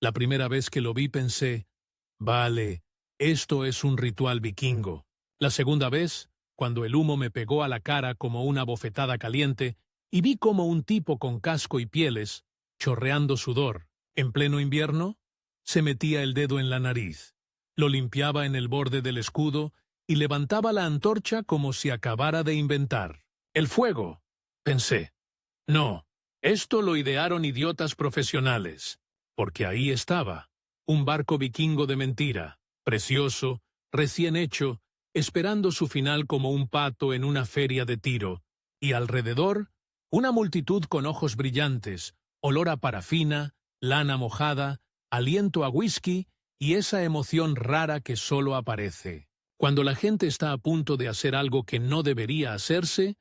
La primera vez que lo vi pensé, vale, esto es un ritual vikingo. La segunda vez, cuando el humo me pegó a la cara como una bofetada caliente, y vi como un tipo con casco y pieles, chorreando sudor, en pleno invierno, se metía el dedo en la nariz, lo limpiaba en el borde del escudo y levantaba la antorcha como si acabara de inventar. ¡El fuego!, pensé. No, esto lo idearon idiotas profesionales, porque ahí estaba, un barco vikingo de mentira, precioso, recién hecho, esperando su final como un pato en una feria de tiro, y alrededor, una multitud con ojos brillantes, olor a parafina, lana mojada, aliento a whisky y esa emoción rara que solo aparece cuando la gente está a punto de hacer algo que no debería hacerse,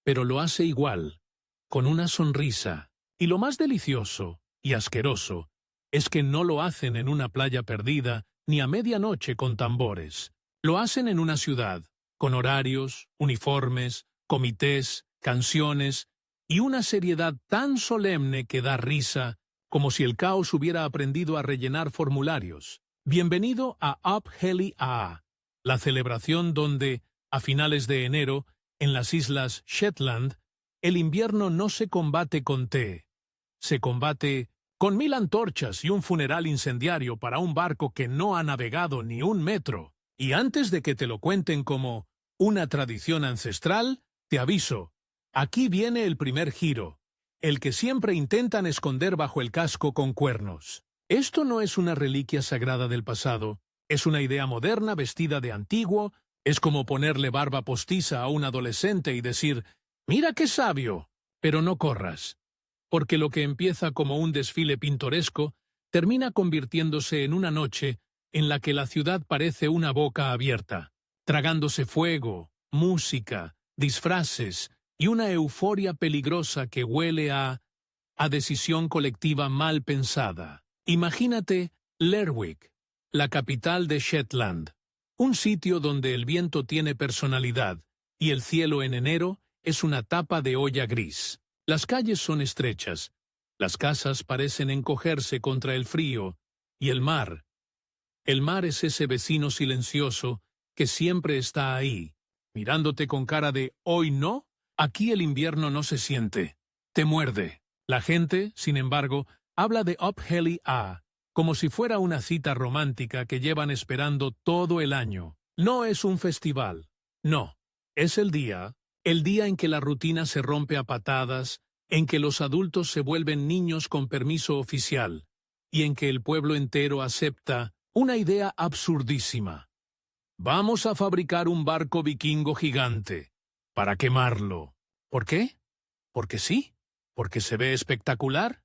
pero lo hace igual, con una sonrisa. Y lo más delicioso y asqueroso es que no lo hacen en una playa perdida ni a medianoche con tambores. Lo hacen en una ciudad, con horarios, uniformes, comités, canciones y una seriedad tan solemne que da risa, como si el caos hubiera aprendido a rellenar formularios. Bienvenido a Up Heli A, la celebración donde, a finales de enero, en las islas Shetland, el invierno no se combate con té, se combate con 1000 antorchas y un funeral incendiario para un barco que no ha navegado ni un metro. Y antes de que te lo cuenten como una tradición ancestral, te aviso, aquí viene el primer giro, el que siempre intentan esconder bajo el casco con cuernos. Esto no es una reliquia sagrada del pasado, es una idea moderna vestida de antiguo, es como ponerle barba postiza a un adolescente y decir, «Mira qué sabio», pero no corras, porque lo que empieza como un desfile pintoresco termina convirtiéndose en una noche en la que la ciudad parece una boca abierta, tragándose fuego, música, disfraces y una euforia peligrosa que huele a decisión colectiva mal pensada. Imagínate Lerwick, la capital de Shetland, un sitio donde el viento tiene personalidad y el cielo en enero es una tapa de olla gris. Las calles son estrechas, las casas parecen encogerse contra el frío y el mar es ese vecino silencioso que siempre está ahí, mirándote con cara de «¿Hoy no?». Aquí el invierno no se siente, te muerde. La gente, sin embargo, habla de Up Heli A, como si fuera una cita romántica que llevan esperando todo el año. No es un festival, no, es el día en que la rutina se rompe a patadas, en que los adultos se vuelven niños con permiso oficial, y en que el pueblo entero acepta una idea absurdísima. Vamos a fabricar un barco vikingo gigante, para quemarlo. ¿Por qué? Porque sí, porque se ve espectacular,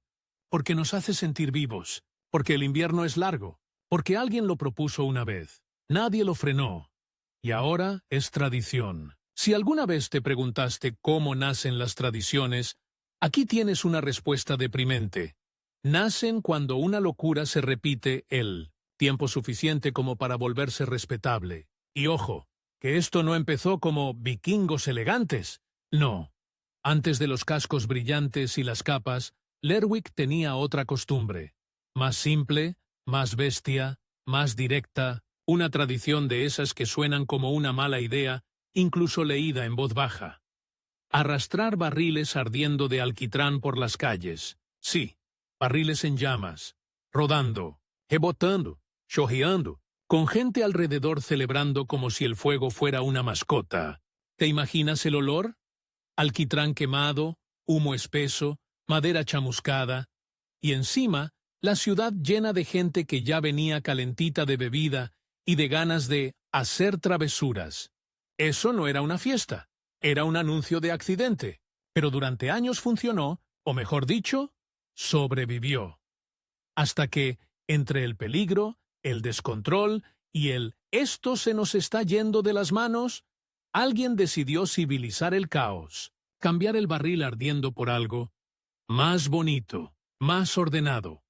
porque nos hace sentir vivos, porque el invierno es largo, porque alguien lo propuso una vez, nadie lo frenó, y ahora es tradición. Si alguna vez te preguntaste cómo nacen las tradiciones, aquí tienes una respuesta deprimente. Nacen cuando una locura se repite el tiempo suficiente como para volverse respetable. Y ojo, que esto no empezó como vikingos elegantes. No. Antes de los cascos brillantes y las capas, Lerwick tenía otra costumbre. Más simple, más bestia, más directa, una tradición de esas que suenan como una mala idea, incluso leída en voz baja. Arrastrar barriles ardiendo de alquitrán por las calles. Sí, barriles en llamas, rodando, rebotando, chorreando, con gente alrededor celebrando como si el fuego fuera una mascota. ¿Te imaginas el olor? Alquitrán quemado, humo espeso, madera chamuscada, y encima la ciudad llena de gente que ya venía calentita de bebida y de ganas de hacer travesuras. Eso no era una fiesta, era un anuncio de accidente, pero durante años funcionó, o mejor dicho, sobrevivió. Hasta que, entre el peligro, el descontrol y el «esto se nos está yendo de las manos», alguien decidió civilizar el caos, cambiar el barril ardiendo por algo más bonito, más ordenado,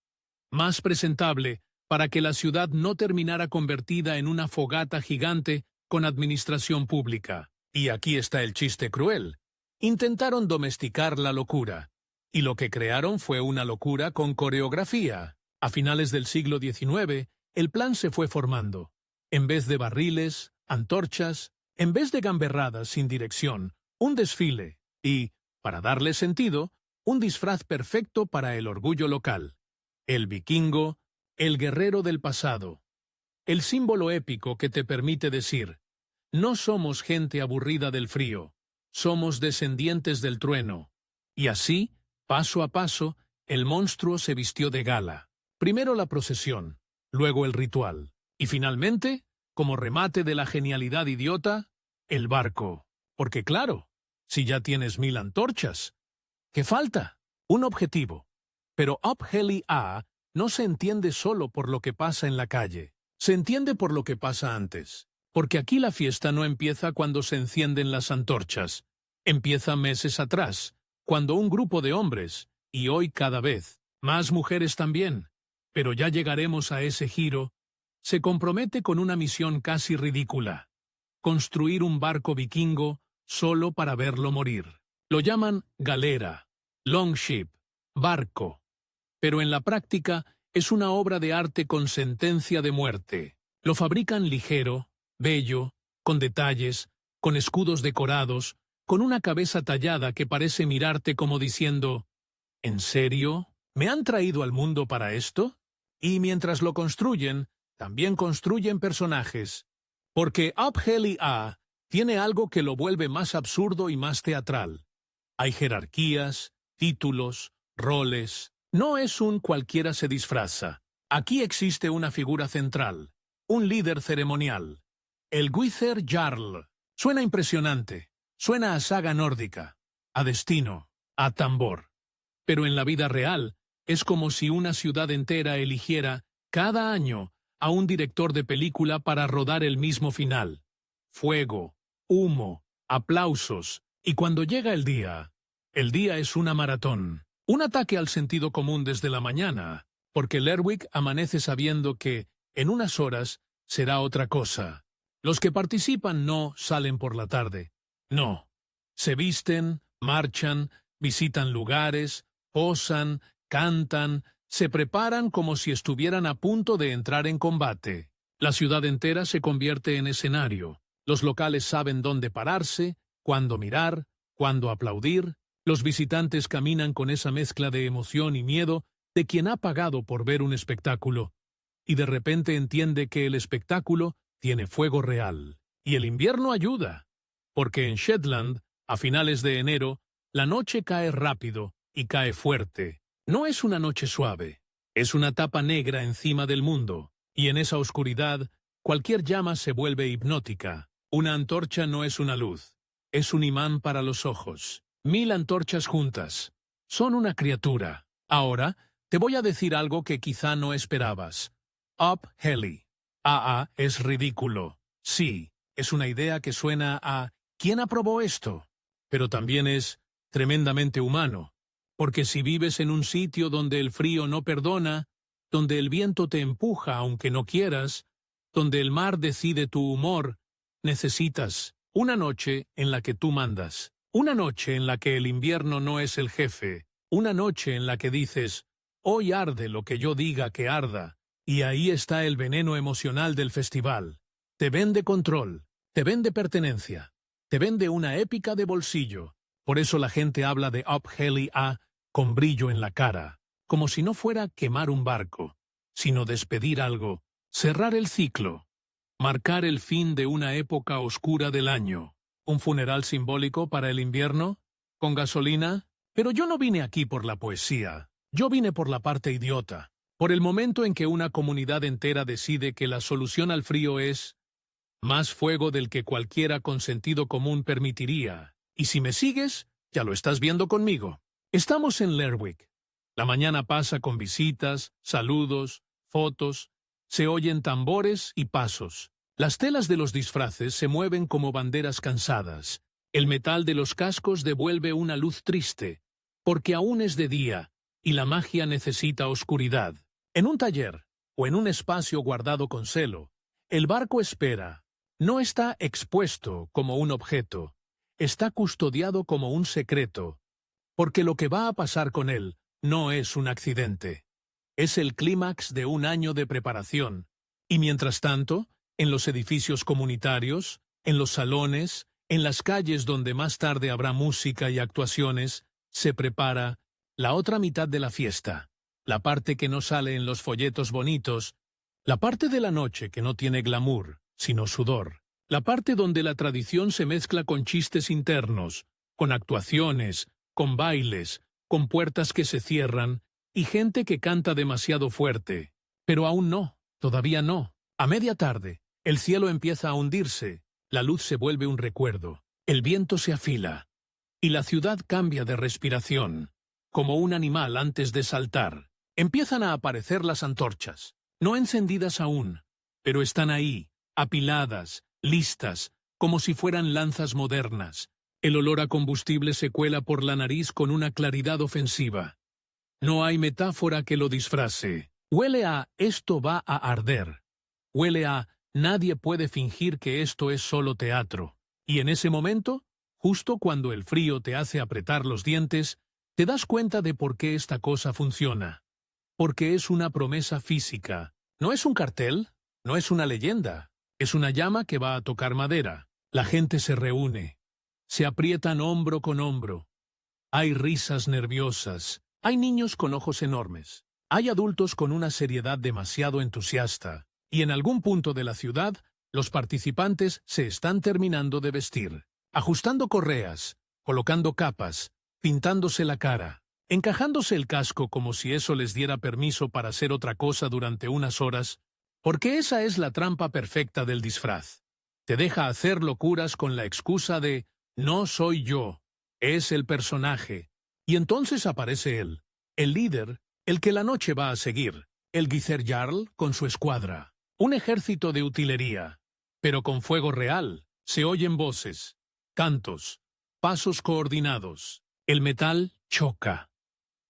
más presentable, para que la ciudad no terminara convertida en una fogata gigante con administración pública. Y aquí está el chiste cruel. Intentaron domesticar la locura, y lo que crearon fue una locura con coreografía. A finales del siglo XIX, el plan se fue formando. En vez de barriles, antorchas, en vez de gamberradas sin dirección, un desfile y, para darle sentido, un disfraz perfecto para el orgullo local. El vikingo, el guerrero del pasado. El símbolo épico que te permite decir, no somos gente aburrida del frío, somos descendientes del trueno. Y así, paso a paso, el monstruo se vistió de gala. Primero la procesión, luego el ritual, y finalmente, como remate de la genialidad idiota, el barco. Porque claro, si ya tienes 1000 antorchas, ¿qué falta? Un objetivo. Pero Up Heli A no se entiende solo por lo que pasa en la calle, se entiende por lo que pasa antes. Porque aquí la fiesta no empieza cuando se encienden las antorchas, empieza meses atrás, cuando un grupo de hombres, y hoy cada vez, más mujeres también, pero ya llegaremos a ese giro, se compromete con una misión casi ridícula: construir un barco vikingo solo para verlo morir. Lo llaman galera, longship, barco. Pero en la práctica es una obra de arte con sentencia de muerte. Lo fabrican ligero, bello, con detalles, con escudos decorados, con una cabeza tallada que parece mirarte como diciendo, ¿en serio? ¿Me han traído al mundo para esto? Y mientras lo construyen, también construyen personajes. Porque Up Heli A tiene algo que lo vuelve más absurdo y más teatral. Hay jerarquías, títulos, roles. No es un cualquiera se disfraza. Aquí existe una figura central, un líder ceremonial. El Wither Jarl. Suena impresionante, suena a saga nórdica, a destino, a tambor. Pero en la vida real, es como si una ciudad entera eligiera, cada año, a un director de película para rodar el mismo final. Fuego, humo, aplausos, y cuando llega el día es una maratón. Un ataque al sentido común desde la mañana, porque Lerwick amanece sabiendo que, en unas horas, será otra cosa. Los que participan no salen por la tarde. No. Se visten, marchan, visitan lugares, posan, cantan, se preparan como si estuvieran a punto de entrar en combate. La ciudad entera se convierte en escenario. Los locales saben dónde pararse, cuándo mirar, cuándo aplaudir. Los visitantes caminan con esa mezcla de emoción y miedo de quien ha pagado por ver un espectáculo. Y de repente entiende que el espectáculo tiene fuego real. Y el invierno ayuda. Porque en Shetland, a finales de enero, la noche cae rápido y cae fuerte. No es una noche suave, es una tapa negra encima del mundo, y en esa oscuridad, cualquier llama se vuelve hipnótica. Una antorcha no es una luz, es un imán para los ojos. 1000 antorchas juntas. Son una criatura. Ahora, te voy a decir algo que quizá no esperabas. Up Heli. Es ridículo. Sí, es una idea que suena a ¿quién aprobó esto? Pero también es tremendamente humano. Porque si vives en un sitio donde el frío no perdona, donde el viento te empuja aunque no quieras, donde el mar decide tu humor, necesitas una noche en la que tú mandas, una noche en la que el invierno no es el jefe, una noche en la que dices, hoy arde lo que yo diga que arda, y ahí está el veneno emocional del festival. Te vende control, te vende pertenencia, te vende una épica de bolsillo. Por eso la gente habla de Up Heli A con brillo en la cara, como si no fuera quemar un barco, sino despedir algo, cerrar el ciclo, marcar el fin de una época oscura del año. ¿Un funeral simbólico para el invierno? ¿Con gasolina? Pero yo no vine aquí por la poesía, yo vine por la parte idiota, por el momento en que una comunidad entera decide que la solución al frío es más fuego del que cualquiera con sentido común permitiría. Y si me sigues, ya lo estás viendo conmigo. Estamos en Lerwick. La mañana pasa con visitas, saludos, fotos, se oyen tambores y pasos. Las telas de los disfraces se mueven como banderas cansadas. El metal de los cascos devuelve una luz triste, porque aún es de día, y la magia necesita oscuridad. En un taller, o en un espacio guardado con celo, el barco espera. No está expuesto como un objeto, está custodiado como un secreto, porque lo que va a pasar con él no es un accidente. Es el clímax de un año de preparación. Y mientras tanto, en los edificios comunitarios, en los salones, en las calles donde más tarde habrá música y actuaciones, se prepara la otra mitad de la fiesta, la parte que no sale en los folletos bonitos, la parte de la noche que no tiene glamour, sino sudor, la parte donde la tradición se mezcla con chistes internos, con actuaciones, con bailes, con puertas que se cierran y gente que canta demasiado fuerte. Pero aún no, todavía no. A media tarde, el cielo empieza a hundirse, la luz se vuelve un recuerdo, el viento se afila, y la ciudad cambia de respiración, como un animal antes de saltar. Empiezan a aparecer las antorchas, no encendidas aún, pero están ahí, apiladas, listas, como si fueran lanzas modernas. El olor a combustible se cuela por la nariz con una claridad ofensiva. No hay metáfora que lo disfrace. Huele a «esto va a arder». Huele a «nadie puede fingir que esto es solo teatro». Y en ese momento, justo cuando el frío te hace apretar los dientes, te das cuenta de por qué esta cosa funciona. Porque es una promesa física. No es un cartel, no es una leyenda. Es una llama que va a tocar madera. La gente se reúne. Se aprietan hombro con hombro. Hay risas nerviosas. Hay niños con ojos enormes. Hay adultos con una seriedad demasiado entusiasta. Y en algún punto de la ciudad, los participantes se están terminando de vestir, ajustando correas, colocando capas, pintándose la cara, encajándose el casco como si eso les diera permiso para hacer otra cosa durante unas horas, porque esa es la trampa perfecta del disfraz. Te deja hacer locuras con la excusa de «no soy yo, es el personaje». Y entonces aparece él, el líder, el que la noche va a seguir, el Githzer Jarl con su escuadra, un ejército de utilería, pero con fuego real. Se oyen voces, cantos, pasos coordinados. El metal choca.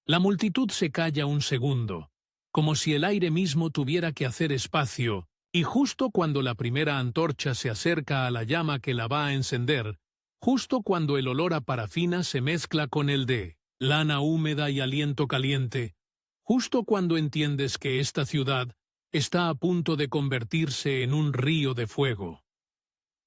La multitud se calla un segundo, como si el aire mismo tuviera que hacer espacio, y justo cuando la primera antorcha se acerca a la llama que la va a encender, justo cuando el olor a parafina se mezcla con el de lana húmeda y aliento caliente, justo cuando entiendes que esta ciudad está a punto de convertirse en un río de fuego.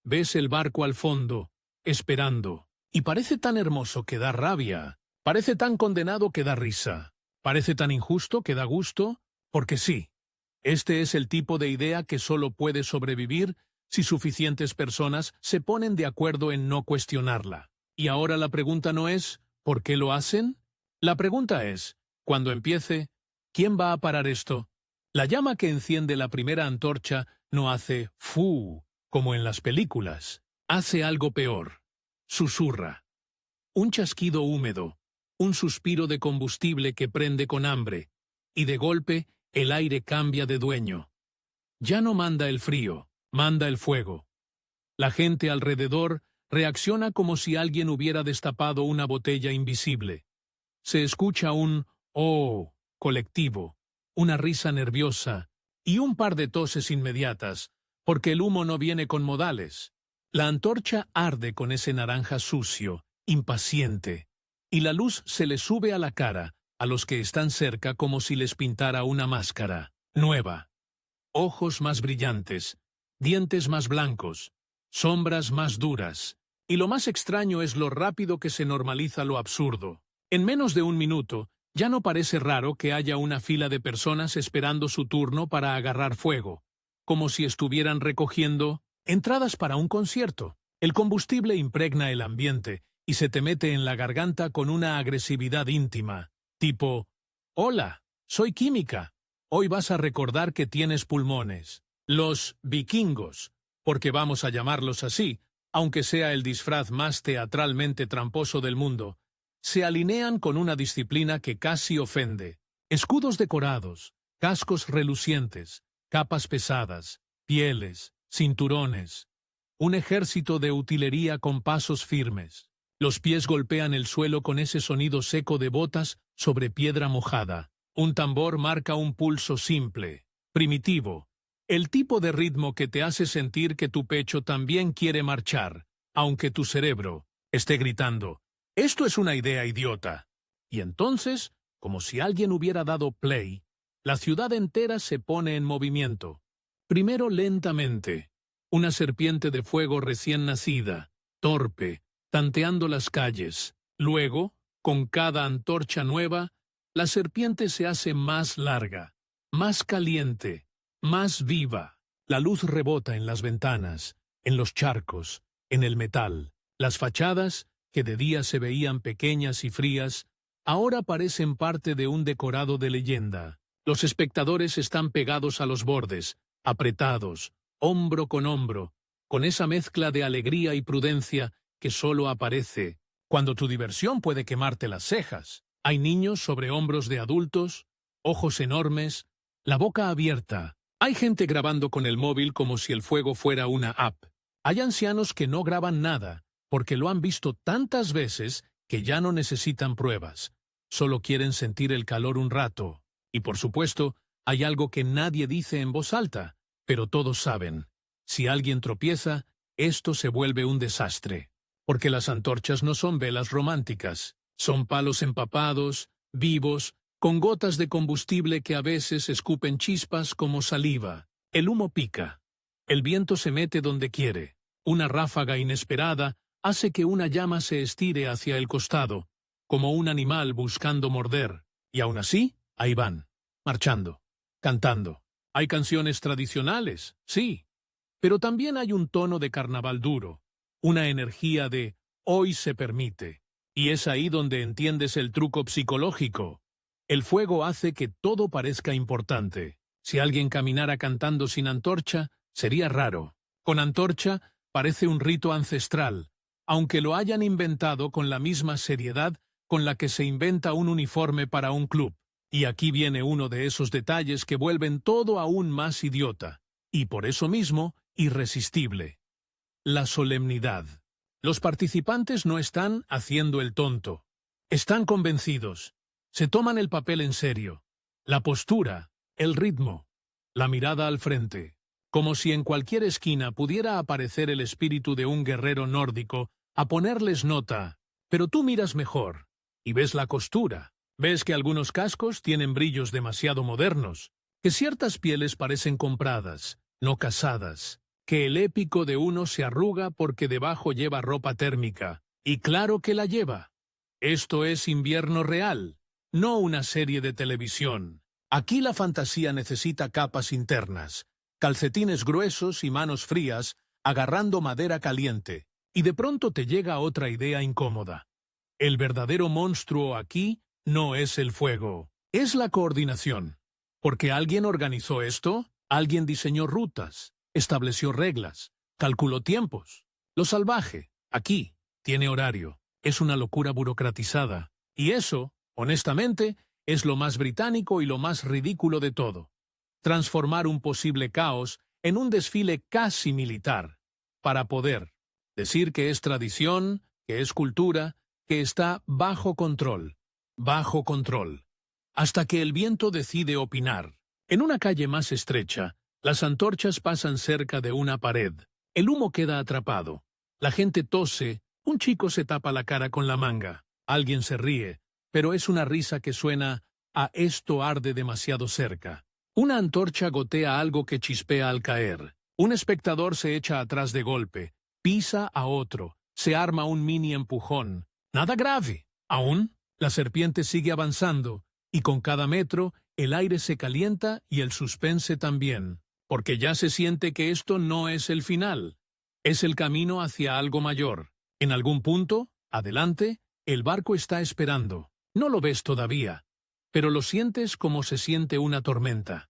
Ves el barco al fondo, esperando, y parece tan hermoso que da rabia, parece tan condenado que da risa, parece tan injusto que da gusto, porque sí, este es el tipo de idea que solo puede sobrevivir si suficientes personas se ponen de acuerdo en no cuestionarla. Y ahora la pregunta no es ¿por qué lo hacen? La pregunta es, cuando empiece, ¿quién va a parar esto? La llama que enciende la primera antorcha no hace «fu», como en las películas. Hace algo peor. Susurra. Un chasquido húmedo, un suspiro de combustible que prende con hambre, y de golpe el aire cambia de dueño. Ya no manda el frío, manda el fuego. La gente alrededor reacciona como si alguien hubiera destapado una botella invisible. Se escucha un «oh» colectivo, una risa nerviosa y un par de toses inmediatas, porque el humo no viene con modales. La antorcha arde con ese naranja sucio, impaciente, y la luz se le sube a la cara, a los que están cerca como si les pintara una máscara, nueva. Ojos más brillantes, dientes más blancos, sombras más duras, y lo más extraño es lo rápido que se normaliza lo absurdo. En menos de un minuto, ya no parece raro que haya una fila de personas esperando su turno para agarrar fuego, como si estuvieran recogiendo entradas para un concierto. El combustible impregna el ambiente y se te mete en la garganta con una agresividad íntima, tipo, «Hola, soy química, hoy vas a recordar que tienes pulmones». Los vikingos, porque vamos a llamarlos así, aunque sea el disfraz más teatralmente tramposo del mundo, se alinean con una disciplina que casi ofende. Escudos decorados, cascos relucientes, capas pesadas, pieles, cinturones. Un ejército de utilería con pasos firmes. Los pies golpean el suelo con ese sonido seco de botas sobre piedra mojada. Un tambor marca un pulso simple, primitivo. El tipo de ritmo que te hace sentir que tu pecho también quiere marchar, aunque tu cerebro esté gritando, «Esto es una idea idiota». Y entonces, como si alguien hubiera dado play, La ciudad entera se pone en movimiento. Primero lentamente, una serpiente de fuego recién nacida, torpe, tanteando las calles. Luego, con cada antorcha nueva, la serpiente se hace más larga, más caliente, más viva. La luz rebota en las ventanas, en los charcos, en el metal. Las fachadas, que de día se veían pequeñas y frías, ahora parecen parte de un decorado de leyenda. Los espectadores están pegados a los bordes, apretados, hombro con esa mezcla de alegría y prudencia que solo aparece cuando tu diversión puede quemarte las cejas. Hay niños sobre hombros de adultos, ojos enormes, la boca abierta. Hay gente grabando con el móvil como si el fuego fuera una app. Hay ancianos que no graban nada, porque lo han visto tantas veces que ya no necesitan pruebas. Solo quieren sentir el calor un rato. Y por supuesto, hay algo que nadie dice en voz alta, pero todos saben. Si alguien tropieza, esto se vuelve un desastre. Porque las antorchas no son velas románticas. Son palos empapados, vivos, con gotas de combustible que a veces escupen chispas como saliva. El humo pica. El viento se mete donde quiere. Una ráfaga inesperada hace que una llama se estire hacia el costado, como un animal buscando morder. Y aún así, ahí van, marchando, cantando. Hay canciones tradicionales, sí, pero también hay un tono de carnaval duro, una energía de hoy se permite. Y es ahí donde entiendes el truco psicológico. El fuego hace que todo parezca importante. Si alguien caminara cantando sin antorcha, sería raro. Con antorcha, parece un rito ancestral, aunque lo hayan inventado con la misma seriedad con la que se inventa un uniforme para un club. Y aquí viene uno de esos detalles que vuelven todo aún más idiota, y por eso mismo, irresistible. La solemnidad. Los participantes no están haciendo el tonto. Están convencidos. Se toman el papel en serio. La postura, el ritmo, la mirada al frente. Como si en cualquier esquina pudiera aparecer el espíritu de un guerrero nórdico a ponerles nota. Pero tú miras mejor y ves la costura. Ves que algunos cascos tienen brillos demasiado modernos, que ciertas pieles parecen compradas, no casadas, que el épico de uno se arruga porque debajo lleva ropa térmica, y claro que la lleva. Esto es invierno real, no una serie de televisión. Aquí la fantasía necesita capas internas, calcetines gruesos y manos frías, agarrando madera caliente, y de pronto te llega otra idea incómoda. El verdadero monstruo aquí no es el fuego, es la coordinación. Porque alguien organizó esto, alguien diseñó rutas, estableció reglas, calculó tiempos. Lo salvaje, aquí, tiene horario, es una locura burocratizada. Y eso, honestamente, es lo más británico y lo más ridículo de todo. Transformar un posible caos en un desfile casi militar, para poder decir que es tradición, que es cultura, que está bajo control. Bajo control. Hasta que el viento decide opinar. En una calle más estrecha, las antorchas pasan cerca de una pared. El humo queda atrapado. La gente tose, un chico se tapa la cara con la manga. Alguien se ríe, pero es una risa que suena a esto arde demasiado cerca. Una antorcha gotea algo que chispea al caer. Un espectador se echa atrás de golpe, pisa a otro, se arma un mini empujón. Nada grave. ¿Aún? La serpiente sigue avanzando, y con cada metro el aire se calienta y el suspense también, porque ya se siente que esto no es el final, es el camino hacia algo mayor. En algún punto, adelante, el barco está esperando. No lo ves todavía, pero lo sientes como se siente una tormenta,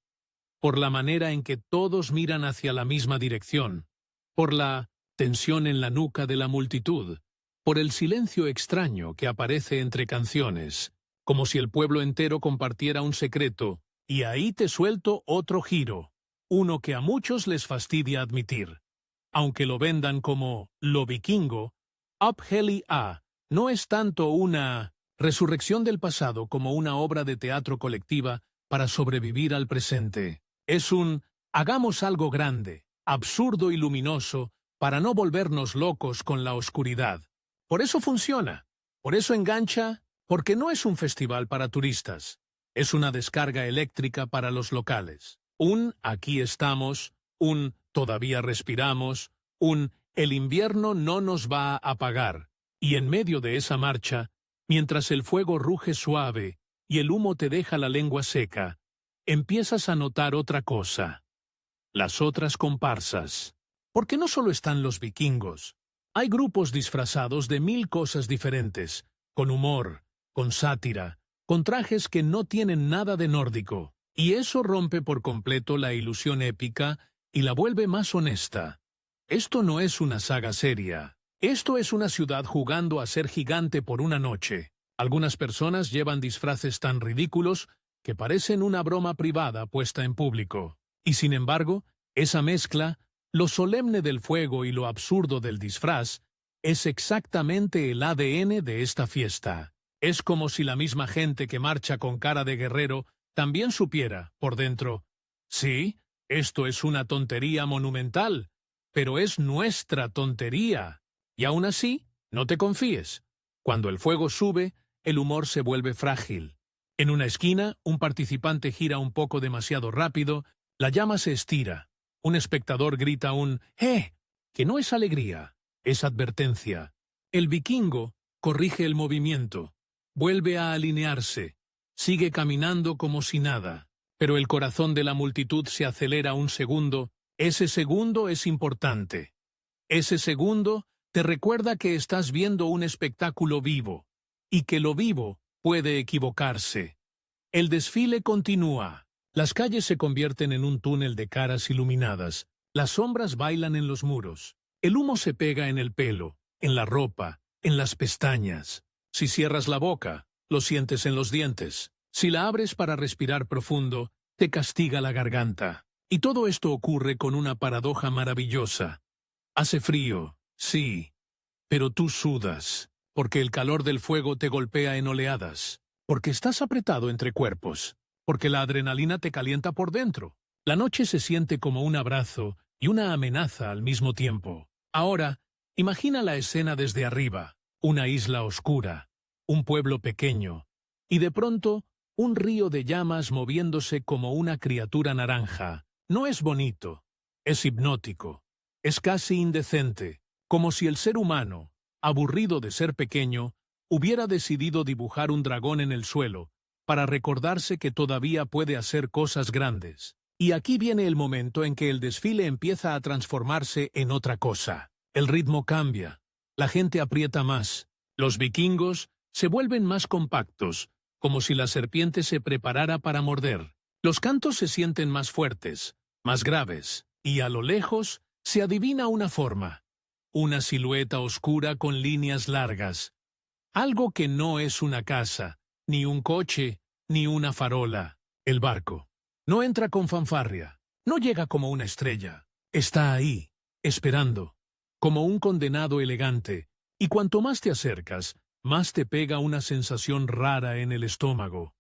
por la manera en que todos miran hacia la misma dirección, por la tensión en la nuca de la multitud, por el silencio extraño que aparece entre canciones, como si el pueblo entero compartiera un secreto, y ahí te suelto otro giro, uno que a muchos les fastidia admitir. Aunque lo vendan como lo vikingo, Up Heli A no es tanto una resurrección del pasado como una obra de teatro colectiva para sobrevivir al presente. Es un hagamos algo grande, absurdo y luminoso para no volvernos locos con la oscuridad. Por eso funciona, por eso engancha, porque no es un festival para turistas. Es una descarga eléctrica para los locales. Un aquí estamos, un todavía respiramos, un el invierno no nos va a apagar. Y en medio de esa marcha, mientras el fuego ruge suave y el humo te deja la lengua seca, empiezas a notar otra cosa. Las otras comparsas. Porque no solo están los vikingos. Hay grupos disfrazados de 1000 cosas diferentes, con humor, con sátira, con trajes que no tienen nada de nórdico. Y eso rompe por completo la ilusión épica y la vuelve más honesta. Esto no es una saga seria. Esto es una ciudad jugando a ser gigante por una noche. Algunas personas llevan disfraces tan ridículos que parecen una broma privada puesta en público. Y sin embargo, esa mezcla, lo solemne del fuego y lo absurdo del disfraz, es exactamente el ADN de esta fiesta. Es como si la misma gente que marcha con cara de guerrero también supiera, por dentro, sí, esto es una tontería monumental, pero es nuestra tontería. Y aún así, no te confíes. Cuando el fuego sube, el humor se vuelve frágil. En una esquina, un participante gira un poco demasiado rápido, la llama se estira. Un espectador grita un ¡eh!, que no es alegría, es advertencia. El vikingo corrige el movimiento, vuelve a alinearse, sigue caminando como si nada, pero el corazón de la multitud se acelera un segundo. Ese segundo es importante. Ese segundo te recuerda que estás viendo un espectáculo vivo, y que lo vivo puede equivocarse. El desfile continúa. Las calles se convierten en un túnel de caras iluminadas. Las sombras bailan en los muros. El humo se pega en el pelo, en la ropa, en las pestañas. Si cierras la boca, lo sientes en los dientes. Si la abres para respirar profundo, te castiga la garganta. Y todo esto ocurre con una paradoja maravillosa. Hace frío, sí, pero tú sudas, porque el calor del fuego te golpea en oleadas, porque estás apretado entre cuerpos, porque la adrenalina te calienta por dentro. La noche se siente como un abrazo y una amenaza al mismo tiempo. Ahora, imagina la escena desde arriba, una isla oscura, un pueblo pequeño, y de pronto, un río de llamas moviéndose como una criatura naranja. No es bonito, es hipnótico, es casi indecente, como si el ser humano, aburrido de ser pequeño, hubiera decidido dibujar un dragón en el suelo, para recordarse que todavía puede hacer cosas grandes. Y aquí viene el momento en que el desfile empieza a transformarse en otra cosa. El ritmo cambia, la gente aprieta más, los vikingos se vuelven más compactos, como si la serpiente se preparara para morder. Los cantos se sienten más fuertes, más graves, y a lo lejos se adivina una forma, una silueta oscura con líneas largas. Algo que no es una casa, ni un coche, ni una farola. El barco. No entra con fanfarria, no llega como una estrella. Está ahí, esperando, como un condenado elegante, y cuanto más te acercas, más te pega una sensación rara en el estómago.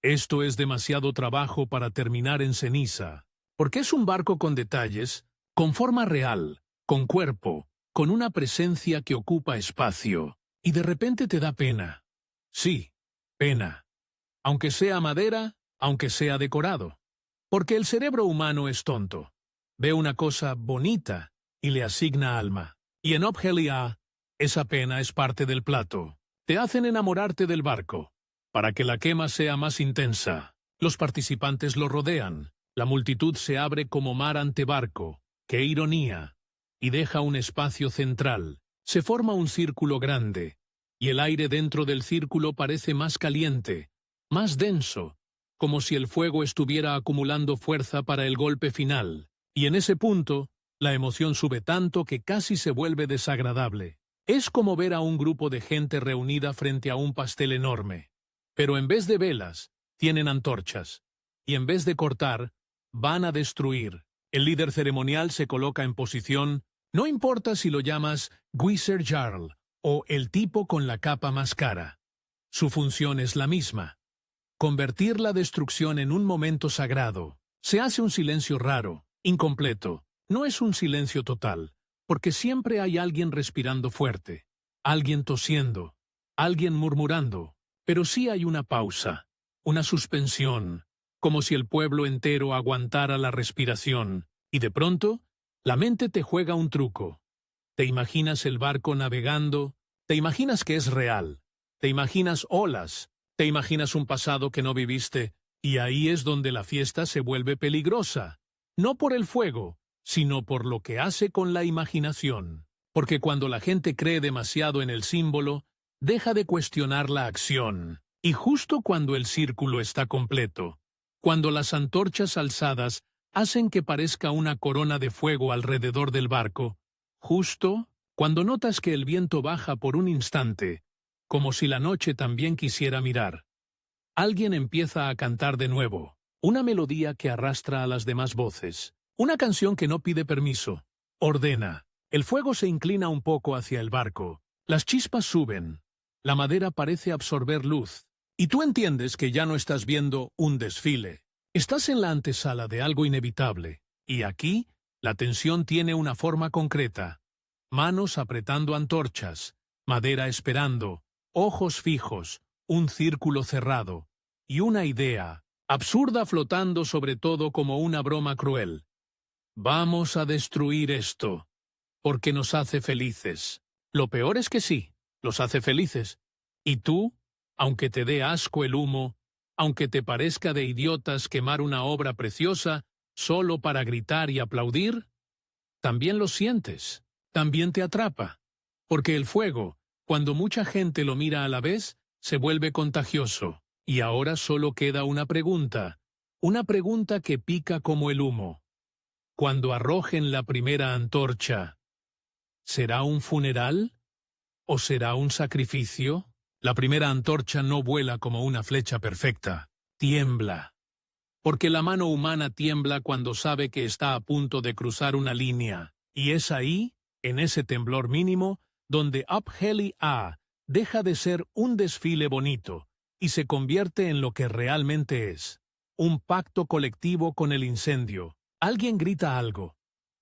Esto es demasiado trabajo para terminar en ceniza, porque es un barco con detalles, con forma real, con cuerpo, con una presencia que ocupa espacio, y de repente te da pena. Sí, pena. Aunque sea madera, aunque sea decorado. Porque el cerebro humano es tonto. Ve una cosa bonita y le asigna alma. Y en Obhelia, esa pena es parte del plato. Te hacen enamorarte del barco, para que la quema sea más intensa. Los participantes lo rodean. La multitud se abre como mar ante barco. ¡Qué ironía! Y deja un espacio central. Se forma un círculo grande, y el aire dentro del círculo parece más caliente, más denso, como si el fuego estuviera acumulando fuerza para el golpe final. Y en ese punto, la emoción sube tanto que casi se vuelve desagradable. Es como ver a un grupo de gente reunida frente a un pastel enorme. Pero en vez de velas, tienen antorchas. Y en vez de cortar, van a destruir. El líder ceremonial se coloca en posición, no importa si lo llamas Gwyser Jarl o el tipo con la capa más cara. Su función es la misma. Convertir la destrucción en un momento sagrado. Se hace un silencio raro, incompleto. No es un silencio total, porque siempre hay alguien respirando fuerte, alguien tosiendo, alguien murmurando, pero sí hay una pausa, una suspensión, como si el pueblo entero aguantara la respiración, y de pronto, la mente te juega un truco. Te imaginas el barco navegando, te imaginas que es real, te imaginas olas, te imaginas un pasado que no viviste, y ahí es donde la fiesta se vuelve peligrosa, no por el fuego, sino por lo que hace con la imaginación. Porque cuando la gente cree demasiado en el símbolo, deja de cuestionar la acción. Y justo cuando el círculo está completo, cuando las antorchas alzadas hacen que parezca una corona de fuego alrededor del barco, justo cuando notas que el viento baja por un instante, como si la noche también quisiera mirar, alguien empieza a cantar de nuevo, una melodía que arrastra a las demás voces, una canción que no pide permiso, ordena. El fuego se inclina un poco hacia el barco, las chispas suben, la madera parece absorber luz, y tú entiendes que ya no estás viendo un desfile. Estás en la antesala de algo inevitable, y aquí la tensión tiene una forma concreta. Manos apretando antorchas, madera esperando, ojos fijos, un círculo cerrado, y una idea, absurda flotando sobre todo como una broma cruel. Vamos a destruir esto, porque nos hace felices. Lo peor es que sí, los hace felices. Y tú, aunque te dé asco el humo, aunque te parezca de idiotas quemar una obra preciosa solo para gritar y aplaudir, también lo sientes, también te atrapa, porque el fuego, cuando mucha gente lo mira a la vez, se vuelve contagioso, y ahora solo queda una pregunta que pica como el humo. Cuando arrojen la primera antorcha, ¿será un funeral o será un sacrificio? La primera antorcha no vuela como una flecha perfecta, tiembla. Porque la mano humana tiembla cuando sabe que está a punto de cruzar una línea, y es ahí, en ese temblor mínimo, donde Up Heli A deja de ser un desfile bonito y se convierte en lo que realmente es, un pacto colectivo con el incendio. Alguien grita algo.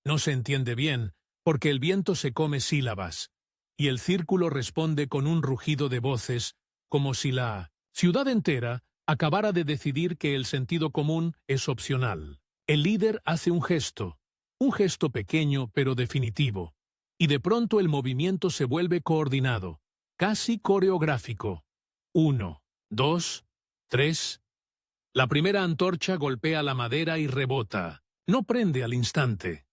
No se entiende bien, porque el viento se come sílabas, y el círculo responde con un rugido de voces, como si la ciudad entera acabara de decidir que el sentido común es opcional. El líder hace un gesto pequeño pero definitivo, y de pronto el movimiento se vuelve coordinado, casi coreográfico. 1, 2, 3. La primera antorcha golpea la madera y rebota. No prende al instante.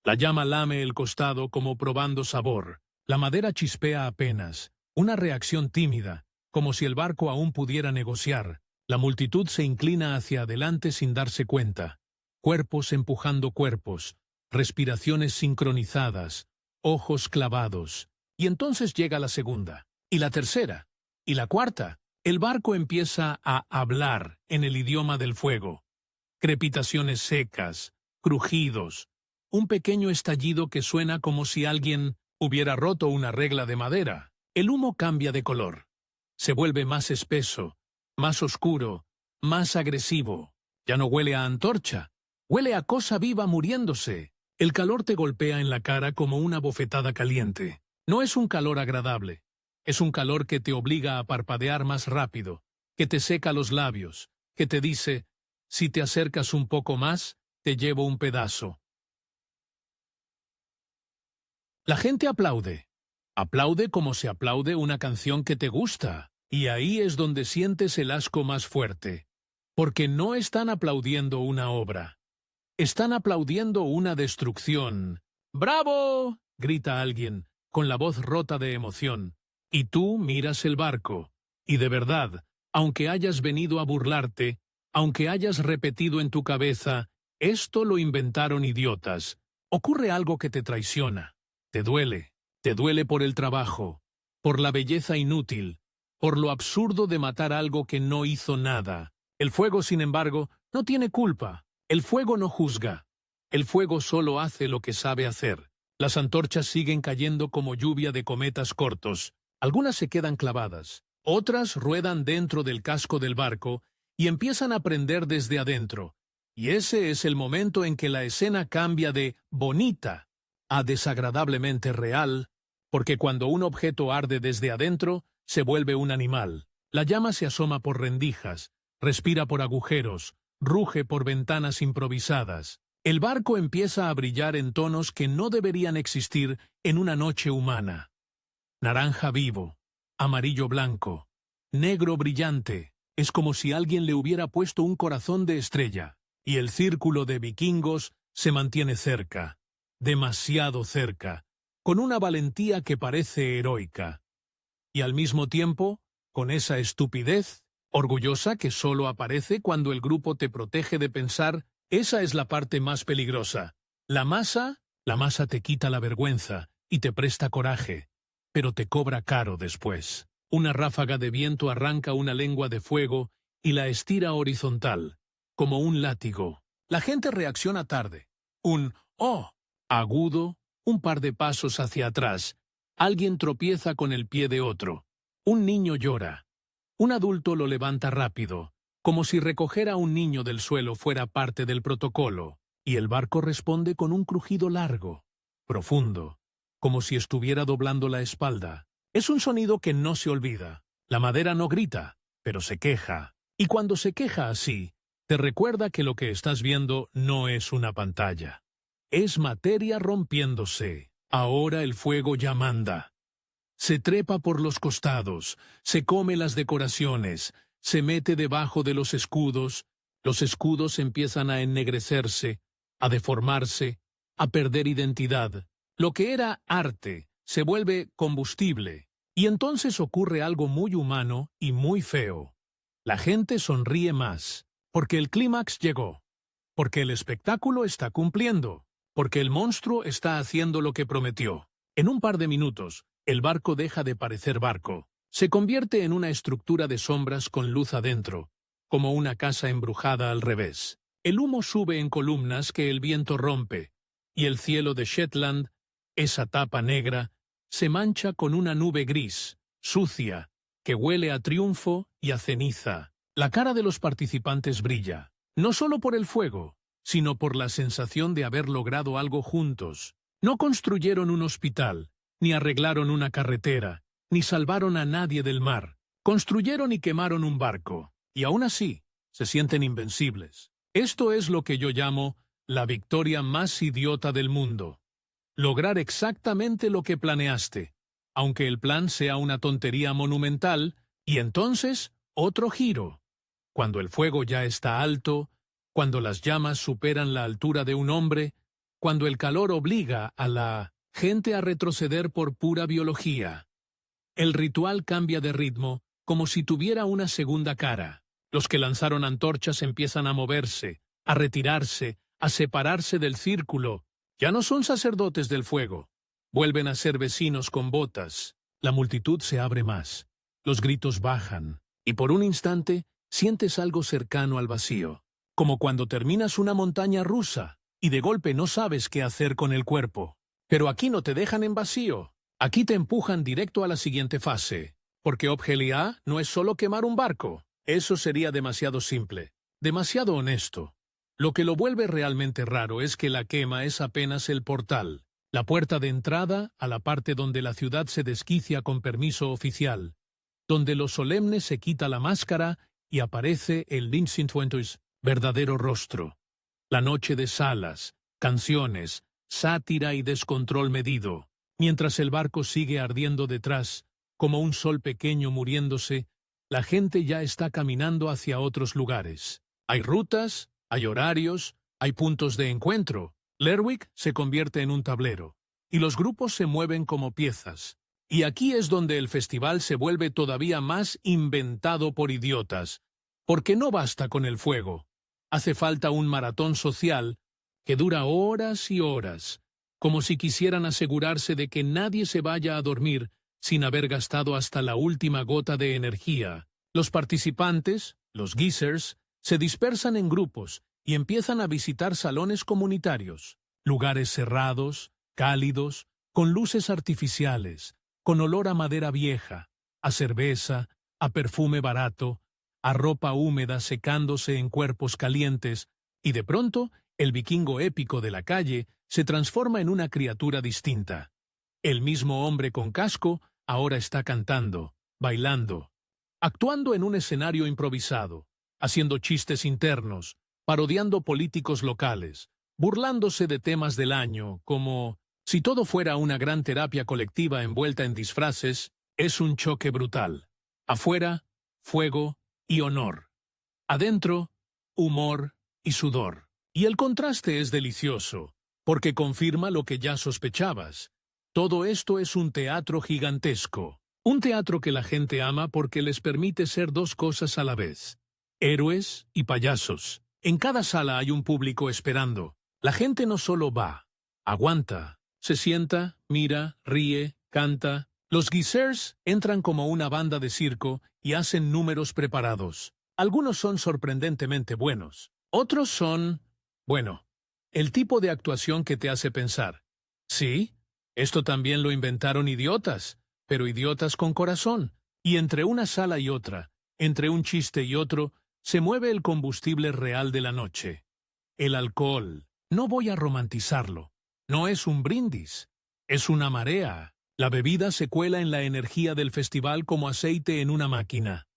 La llama lame el costado como probando sabor. La madera chispea apenas, una reacción tímida, como si el barco aún pudiera negociar. La multitud se inclina hacia adelante sin darse cuenta. Cuerpos empujando cuerpos, respiraciones sincronizadas, ojos clavados. Y entonces llega la segunda, y la tercera, y la cuarta. El barco empieza a hablar en el idioma del fuego. Crepitaciones secas, crujidos, un pequeño estallido que suena como si alguien hubiera roto una regla de madera. El humo cambia de color. Se vuelve más espeso, más oscuro, más agresivo. Ya no huele a antorcha, huele a cosa viva muriéndose. El calor te golpea en la cara como una bofetada caliente. No es un calor agradable. Es un calor que te obliga a parpadear más rápido, que te seca los labios, que te dice, si te acercas un poco más, te llevo un pedazo. La gente aplaude. Aplaude como se aplaude una canción que te gusta, y ahí es donde sientes el asco más fuerte. Porque no están aplaudiendo una obra. Están aplaudiendo una destrucción. ¡Bravo!, grita alguien, con la voz rota de emoción. Y tú miras el barco. Y de verdad, aunque hayas venido a burlarte, aunque hayas repetido en tu cabeza, esto lo inventaron idiotas, ocurre algo que te traiciona. Te duele por el trabajo, por la belleza inútil, por lo absurdo de matar algo que no hizo nada. El fuego, sin embargo, no tiene culpa. El fuego no juzga. El fuego solo hace lo que sabe hacer. Las antorchas siguen cayendo como lluvia de cometas cortos. Algunas se quedan clavadas, otras ruedan dentro del casco del barco y empiezan a prender desde adentro. Y ese es el momento en que la escena cambia de bonita a desagradablemente real, porque cuando un objeto arde desde adentro, se vuelve un animal. La llama se asoma por rendijas, respira por agujeros, ruge por ventanas improvisadas. El barco empieza a brillar en tonos que no deberían existir en una noche humana. Naranja vivo, amarillo blanco, negro brillante. Es como si alguien le hubiera puesto un corazón de estrella. Y el círculo de vikingos se mantiene cerca, demasiado cerca, con una valentía que parece heroica. Y al mismo tiempo, con esa estupidez orgullosa que solo aparece cuando el grupo te protege de pensar. Esa es la parte más peligrosa. La masa te quita la vergüenza y te presta coraje, pero te cobra caro después. Una ráfaga de viento arranca una lengua de fuego y la estira horizontal, como un látigo. La gente reacciona tarde. Un «oh» agudo, un par de pasos hacia atrás. Alguien tropieza con el pie de otro. Un niño llora. Un adulto lo levanta rápido, como si recoger a un niño del suelo fuera parte del protocolo, y el barco responde con un crujido largo, profundo, como si estuviera doblando la espalda. Es un sonido que no se olvida. La madera no grita, pero se queja. Y cuando se queja así, te recuerda que lo que estás viendo no es una pantalla. Es materia rompiéndose. Ahora el fuego ya manda. Se trepa por los costados, se come las decoraciones, se mete debajo de los escudos empiezan a ennegrecerse, a deformarse, a perder identidad. Lo que era arte se vuelve combustible, y entonces ocurre algo muy humano y muy feo. La gente sonríe más, porque el clímax llegó, porque el espectáculo está cumpliendo, porque el monstruo está haciendo lo que prometió. En un par de minutos, el barco deja de parecer barco. Se convierte en una estructura de sombras con luz adentro, como una casa embrujada al revés. El humo sube en columnas que el viento rompe, y el cielo de Shetland, esa tapa negra, se mancha con una nube gris, sucia, que huele a triunfo y a ceniza. La cara de los participantes brilla, no solo por el fuego, sino por la sensación de haber logrado algo juntos. No construyeron un hospital, ni arreglaron una carretera, ni salvaron a nadie del mar. Construyeron y quemaron un barco, y aún así se sienten invencibles. Esto es lo que yo llamo la victoria más idiota del mundo. Lograr exactamente lo que planeaste, aunque el plan sea una tontería monumental, y entonces otro giro. Cuando el fuego ya está alto, cuando las llamas superan la altura de un hombre, cuando el calor obliga a la gente a retroceder por pura biología. El ritual cambia de ritmo, como si tuviera una segunda cara. Los que lanzaron antorchas empiezan a moverse, a retirarse, a separarse del círculo. Ya no son sacerdotes del fuego. Vuelven a ser vecinos con botas. La multitud se abre más. Los gritos bajan. Y por un instante, sientes algo cercano al vacío. Como cuando terminas una montaña rusa, y de golpe no sabes qué hacer con el cuerpo. Pero aquí no te dejan en vacío. Aquí te empujan directo a la siguiente fase. Porque Obgelia no es solo quemar un barco. Eso sería demasiado simple, demasiado honesto. Lo que lo vuelve realmente raro es que la quema es apenas el portal, la puerta de entrada a la parte donde la ciudad se desquicia con permiso oficial, donde lo solemne se quita la máscara y aparece el Vincent verdadero rostro. La noche de salas, canciones, sátira y descontrol medido, mientras el barco sigue ardiendo detrás, como un sol pequeño muriéndose. La gente ya está caminando hacia otros lugares. Hay rutas, hay horarios, hay puntos de encuentro. Lerwick se convierte en un tablero, y los grupos se mueven como piezas. Y aquí es donde el festival se vuelve todavía más inventado por idiotas, porque no basta con el fuego. Hace falta un maratón social que dura horas y horas, como si quisieran asegurarse de que nadie se vaya a dormir sin haber gastado hasta la última gota de energía. Los participantes, los geezers, se dispersan en grupos y empiezan a visitar salones comunitarios, lugares cerrados, cálidos, con luces artificiales, con olor a madera vieja, a cerveza, a perfume barato, a ropa húmeda secándose en cuerpos calientes, y de pronto el vikingo épico de la calle se transforma en una criatura distinta. El mismo hombre con casco ahora está cantando, bailando, actuando en un escenario improvisado, haciendo chistes internos, parodiando políticos locales, burlándose de temas del año, como si todo fuera una gran terapia colectiva envuelta en disfraces. Es un choque brutal. Afuera, fuego y honor. Adentro, humor y sudor. Y el contraste es delicioso, porque confirma lo que ya sospechabas. Todo esto es un teatro gigantesco. Un teatro que la gente ama porque les permite ser dos cosas a la vez: héroes y payasos. En cada sala hay un público esperando. La gente no solo va, aguanta, se sienta, mira, ríe, canta. Los geezers entran como una banda de circo y hacen números preparados. Algunos son sorprendentemente buenos. Otros son, bueno, el tipo de actuación que te hace pensar: sí, esto también lo inventaron idiotas, pero idiotas con corazón. Y entre una sala y otra, entre un chiste y otro, se mueve el combustible real de la noche. El alcohol. No voy a romantizarlo. No es un brindis. Es una marea. La bebida se cuela en la energía del festival como aceite en una máquina.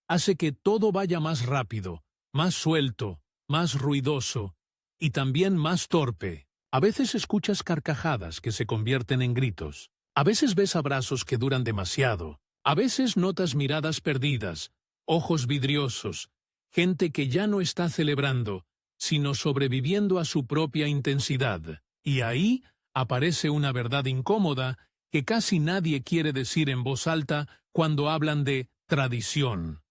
Hace que todo vaya más rápido, más suelto, más ruidoso y también más torpe. A veces escuchas carcajadas que se convierten en gritos. A veces ves abrazos que duran demasiado. A veces notas miradas perdidas, ojos vidriosos, gente que ya no está celebrando, sino sobreviviendo a su propia intensidad. Y ahí aparece una verdad incómoda que casi nadie quiere decir en voz alta cuando hablan de tradición.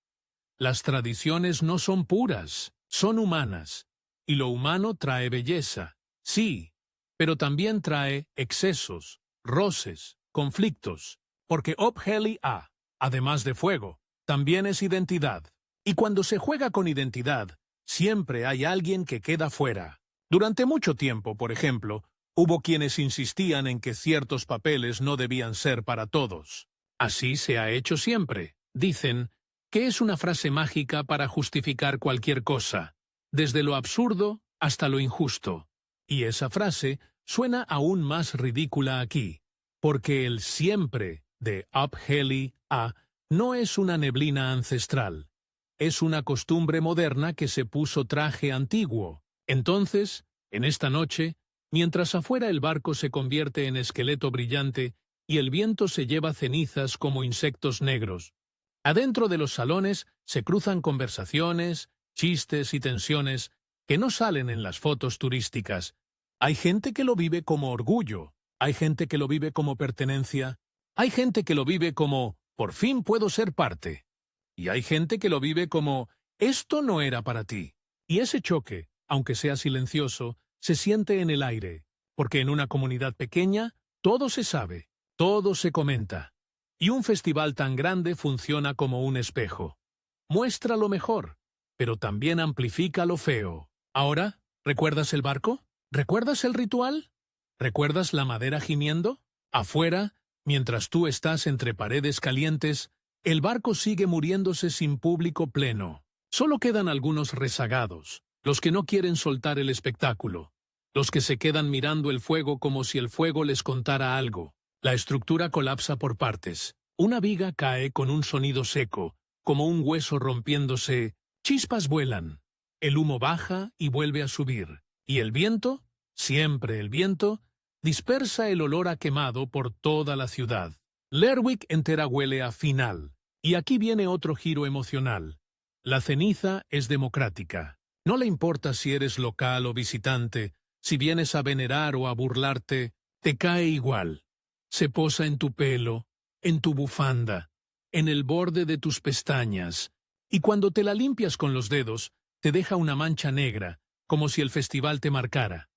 Las tradiciones no son puras, son humanas, y lo humano trae belleza, sí, pero también trae excesos, roces, conflictos, porque Up Heli A, además de fuego, también es identidad. Y cuando se juega con identidad, siempre hay alguien que queda fuera. Durante mucho tiempo, por ejemplo, hubo quienes insistían en que ciertos papeles no debían ser para todos. Así se ha hecho siempre. Dicen que es una frase mágica para justificar cualquier cosa, desde lo absurdo hasta lo injusto. Y esa frase suena aún más ridícula aquí, porque el siempre de Up Heli A no es una neblina ancestral. Es una costumbre moderna que se puso traje antiguo. Entonces, en esta noche, mientras afuera el barco se convierte en esqueleto brillante y el viento se lleva cenizas como insectos negros, adentro de los salones se cruzan conversaciones, chistes y tensiones que no salen en las fotos turísticas. Hay gente que lo vive como orgullo, hay gente que lo vive como pertenencia, hay gente que lo vive como «por fin puedo ser parte». Y hay gente que lo vive como «esto no era para ti». Y ese choque, aunque sea silencioso, se siente en el aire, porque en una comunidad pequeña todo se sabe, todo se comenta. Y un festival tan grande funciona como un espejo. Muestra lo mejor, pero también amplifica lo feo. Ahora, ¿recuerdas el barco? ¿Recuerdas el ritual? ¿Recuerdas la madera gimiendo? Afuera, mientras tú estás entre paredes calientes, el barco sigue muriéndose sin público pleno. Solo quedan algunos rezagados, los que no quieren soltar el espectáculo, los que se quedan mirando el fuego como si el fuego les contara algo. La estructura colapsa por partes. Una viga cae con un sonido seco, como un hueso rompiéndose. Chispas vuelan. El humo baja y vuelve a subir. Y el viento, siempre el viento, dispersa el olor a quemado por toda la ciudad. Lerwick entera huele a final. Y aquí viene otro giro emocional. La ceniza es democrática. No le importa si eres local o visitante, si vienes a venerar o a burlarte, te cae igual. Se posa en tu pelo, en tu bufanda, en el borde de tus pestañas, y cuando te la limpias con los dedos, te deja una mancha negra, como si el festival te marcara.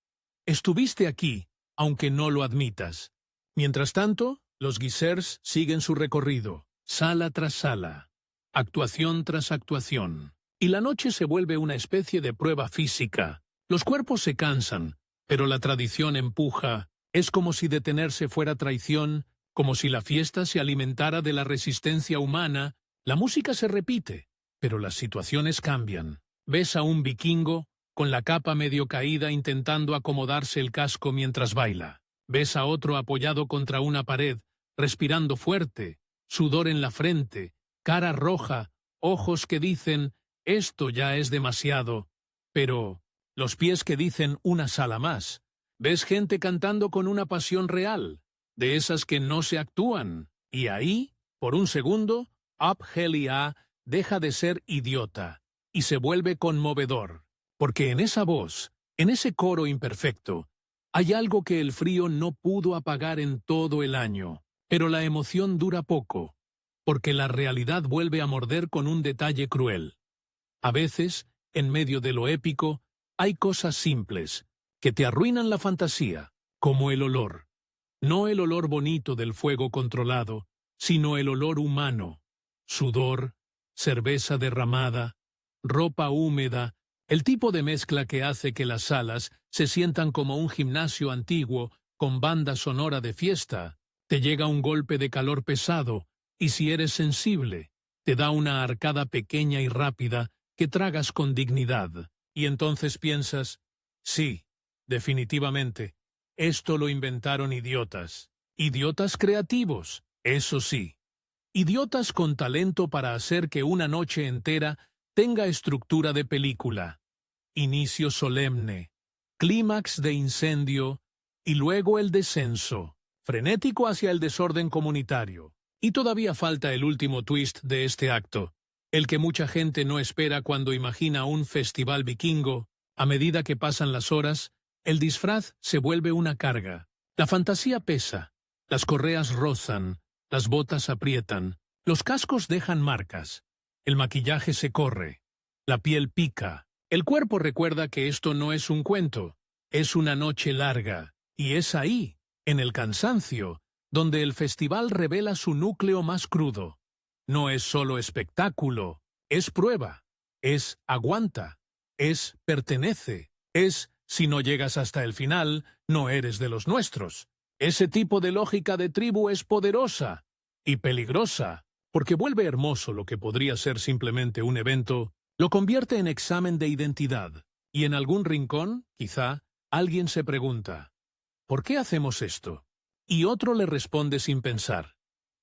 Estuviste aquí, aunque no lo admitas. Mientras tanto, los geezers siguen su recorrido, sala tras sala, actuación tras actuación. Y la noche se vuelve una especie de prueba física. Los cuerpos se cansan, pero la tradición empuja. Es como si detenerse fuera traición, como si la fiesta se alimentara de la resistencia humana. La música se repite, pero las situaciones cambian. Ves a un vikingo, con la capa medio caída intentando acomodarse el casco mientras baila. Ves a otro apoyado contra una pared, respirando fuerte, sudor en la frente, cara roja, ojos que dicen esto ya es demasiado. Pero, los pies que dicen una sala más. Ves gente cantando con una pasión real, de esas que no se actúan. Y ahí, por un segundo, Up Heli A deja de ser idiota y se vuelve conmovedor. Porque en esa voz, en ese coro imperfecto, hay algo que el frío no pudo apagar en todo el año. Pero la emoción dura poco, porque la realidad vuelve a morder con un detalle cruel. A veces, en medio de lo épico, hay cosas simples, que te arruinan la fantasía, como el olor. No el olor bonito del fuego controlado, sino el olor humano. Sudor, cerveza derramada, ropa húmeda, el tipo de mezcla que hace que las salas se sientan como un gimnasio antiguo con banda sonora de fiesta. Te llega un golpe de calor pesado, y si eres sensible, te da una arcada pequeña y rápida que tragas con dignidad. Y entonces piensas, sí, definitivamente, esto lo inventaron idiotas. Idiotas creativos, eso sí. Idiotas con talento para hacer que una noche entera tenga estructura de película. Inicio solemne, clímax de incendio y luego el descenso, frenético hacia el desorden comunitario. Y todavía falta el último twist de este acto, el que mucha gente no espera cuando imagina un festival vikingo. A medida que pasan las horas, el disfraz se vuelve una carga. La fantasía pesa, las correas rozan, las botas aprietan, los cascos dejan marcas, el maquillaje se corre, la piel pica. El cuerpo recuerda que esto no es un cuento, es una noche larga, y es ahí, en el cansancio, donde el festival revela su núcleo más crudo. No es solo espectáculo, es prueba, es aguanta, es pertenece, es si no llegas hasta el final, no eres de los nuestros. Ese tipo de lógica de tribu es poderosa y peligrosa, porque vuelve hermoso lo que podría ser simplemente un evento, lo convierte en examen de identidad. Y en algún rincón, quizá, alguien se pregunta, ¿por qué hacemos esto? Y otro le responde sin pensar,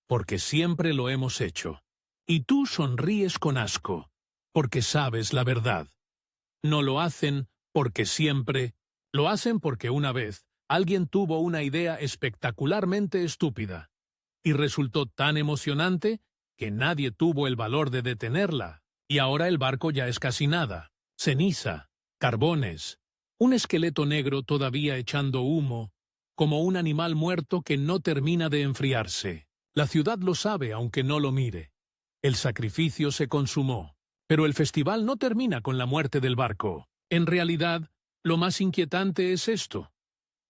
porque siempre lo hemos hecho. Y tú sonríes con asco, porque sabes la verdad. No lo hacen porque siempre, lo hacen porque una vez alguien tuvo una idea espectacularmente estúpida, y resultó tan emocionante que nadie tuvo el valor de detenerla, y ahora el barco ya es casi nada, ceniza, carbones, un esqueleto negro todavía echando humo, como un animal muerto que no termina de enfriarse. La ciudad lo sabe aunque no lo mire. El sacrificio se consumó, pero el festival no termina con la muerte del barco. En realidad, lo más inquietante es esto.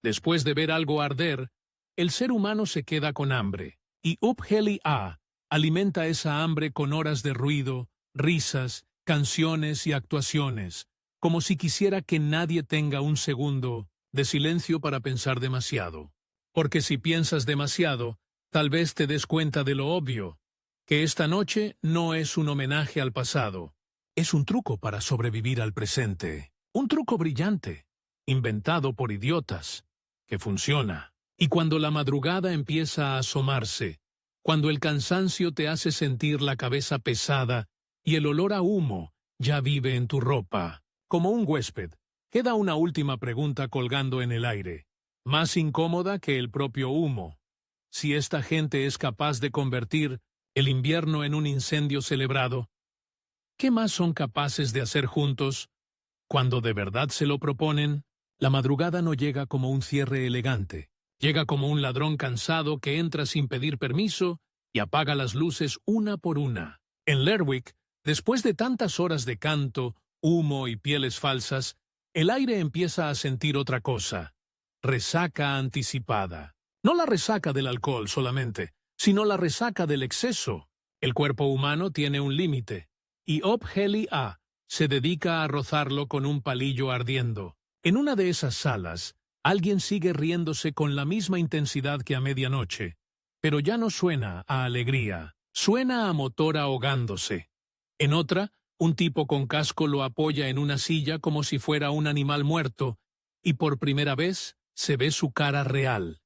Después de ver algo arder, el ser humano se queda con hambre, y Up Heli A alimenta esa hambre con horas de ruido, risas, canciones y actuaciones, como si quisiera que nadie tenga un segundo de silencio para pensar demasiado. Porque si piensas demasiado, tal vez te des cuenta de lo obvio, que esta noche no es un homenaje al pasado, es un truco para sobrevivir al presente, un truco brillante, inventado por idiotas, que funciona. Y cuando la madrugada empieza a asomarse, cuando el cansancio te hace sentir la cabeza pesada y el olor a humo ya vive en tu ropa, como un huésped, queda una última pregunta colgando en el aire, más incómoda que el propio humo. Si esta gente es capaz de convertir el invierno en un incendio celebrado, ¿qué más son capaces de hacer juntos? Cuando de verdad se lo proponen, la madrugada no llega como un cierre elegante, llega como un ladrón cansado que entra sin pedir permiso y apaga las luces una por una. En Lerwick, después de tantas horas de canto, humo y pieles falsas, el aire empieza a sentir otra cosa, resaca anticipada. No la resaca del alcohol solamente, sino la resaca del exceso. El cuerpo humano tiene un límite, y Up Heli A se dedica a rozarlo con un palillo ardiendo. En una de esas salas, alguien sigue riéndose con la misma intensidad que a medianoche, pero ya no suena a alegría, suena a motor ahogándose. En otra, un tipo con casco lo apoya en una silla como si fuera un animal muerto, y por primera vez se ve su cara real,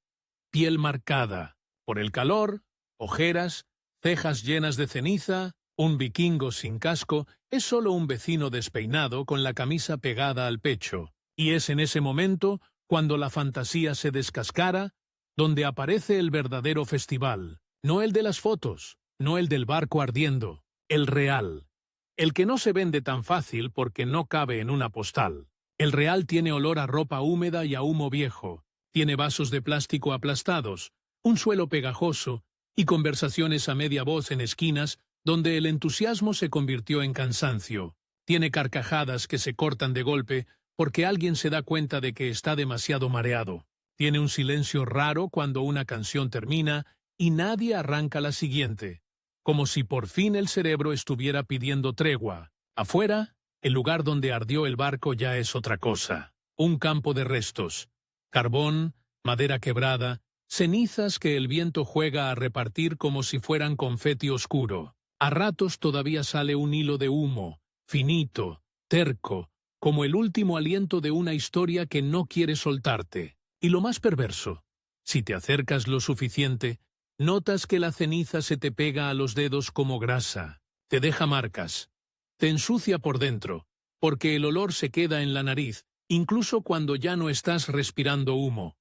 piel marcada, por el calor, ojeras, cejas llenas de ceniza, Un vikingo sin casco es solo un vecino despeinado con la camisa pegada al pecho, y es en ese momento, cuando la fantasía se descascara, donde aparece el verdadero festival, no el de las fotos, no el del barco ardiendo, el real. El que no se vende tan fácil porque no cabe en una postal. El real tiene olor a ropa húmeda y a humo viejo, tiene vasos de plástico aplastados, un suelo pegajoso y conversaciones a media voz en esquinas donde el entusiasmo se convirtió en cansancio. Tiene carcajadas que se cortan de golpe porque alguien se da cuenta de que está demasiado mareado. Tiene un silencio raro cuando una canción termina y nadie arranca la siguiente, como si por fin el cerebro estuviera pidiendo tregua. Afuera, el lugar donde ardió el barco ya es otra cosa. Un campo de restos, carbón, madera quebrada, cenizas que el viento juega a repartir como si fueran confeti oscuro. A ratos todavía sale un hilo de humo, finito, terco, como el último aliento de una historia que no quiere soltarte. Y lo más perverso, si te acercas lo suficiente, notas que la ceniza se te pega a los dedos como grasa, te deja marcas, te ensucia por dentro, porque el olor se queda en la nariz, incluso cuando ya no estás respirando humo.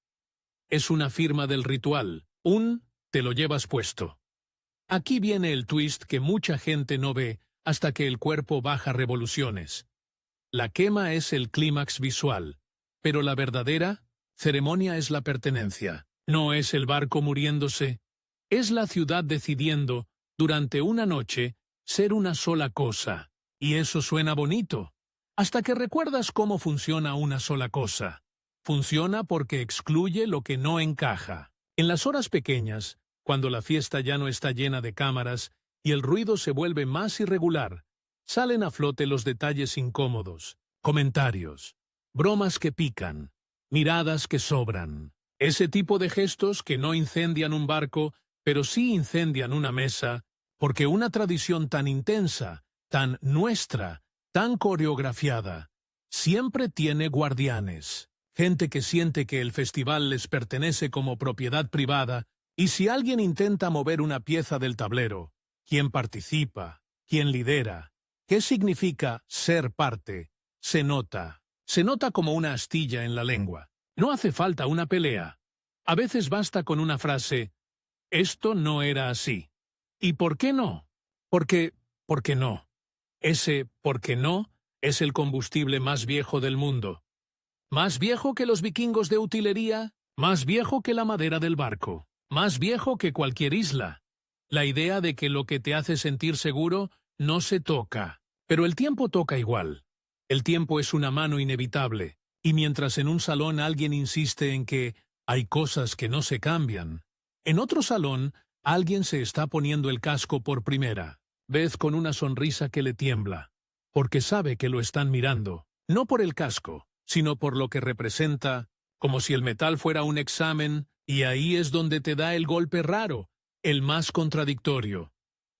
Es una firma del ritual, te lo llevas puesto. Aquí viene el twist que mucha gente no ve hasta que el cuerpo baja revoluciones. La quema es el clímax visual, pero la verdadera ceremonia es la pertenencia. No es el barco muriéndose, es la ciudad decidiendo, durante una noche, ser una sola cosa. Y eso suena bonito, hasta que recuerdas cómo funciona una sola cosa. Funciona porque excluye lo que no encaja. En las horas pequeñas, cuando la fiesta ya no está llena de cámaras y el ruido se vuelve más irregular, salen a flote los detalles incómodos, comentarios, bromas que pican, miradas que sobran. Ese tipo de gestos que no incendian un barco, pero sí incendian una mesa, porque una tradición tan intensa, tan nuestra, tan coreografiada, siempre tiene guardianes. Gente que siente que el festival les pertenece como propiedad privada, y si alguien intenta mover una pieza del tablero, ¿quién participa? ¿Quién lidera? ¿Qué significa ser parte? Se nota. Se nota como una astilla en la lengua. No hace falta una pelea. A veces basta con una frase, esto no era así. ¿Y por qué no? Porque no. Ese ¿por qué no? Es el combustible más viejo del mundo. Más viejo que los vikingos de utilería, más viejo que la madera del barco, más viejo que cualquier isla. La idea de que lo que te hace sentir seguro no se toca, pero el tiempo toca igual. El tiempo es una mano inevitable, y mientras en un salón alguien insiste en que hay cosas que no se cambian, en otro salón alguien se está poniendo el casco por primera vez con una sonrisa que le tiembla, porque sabe que lo están mirando, no por el casco, sino por lo que representa, como si el metal fuera un examen, y ahí es donde te da el golpe raro, el más contradictorio.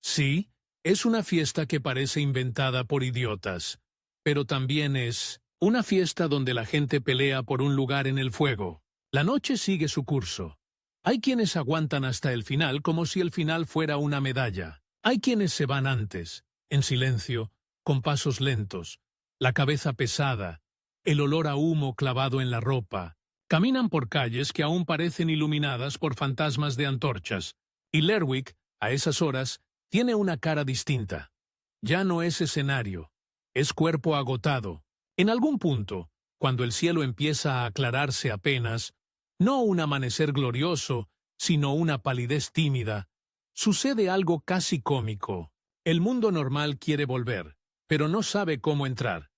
Sí, es una fiesta que parece inventada por idiotas, pero también es una fiesta donde la gente pelea por un lugar en el fuego. La noche sigue su curso. Hay quienes aguantan hasta el final como si el final fuera una medalla. Hay quienes se van antes, en silencio, con pasos lentos, la cabeza pesada, el olor a humo clavado en la ropa. Caminan por calles que aún parecen iluminadas por fantasmas de antorchas, y Lerwick, a esas horas, tiene una cara distinta. Ya no es escenario, es cuerpo agotado. En algún punto, cuando el cielo empieza a aclararse apenas, no un amanecer glorioso, sino una palidez tímida, sucede algo casi cómico. El mundo normal quiere volver, pero no sabe cómo entrar,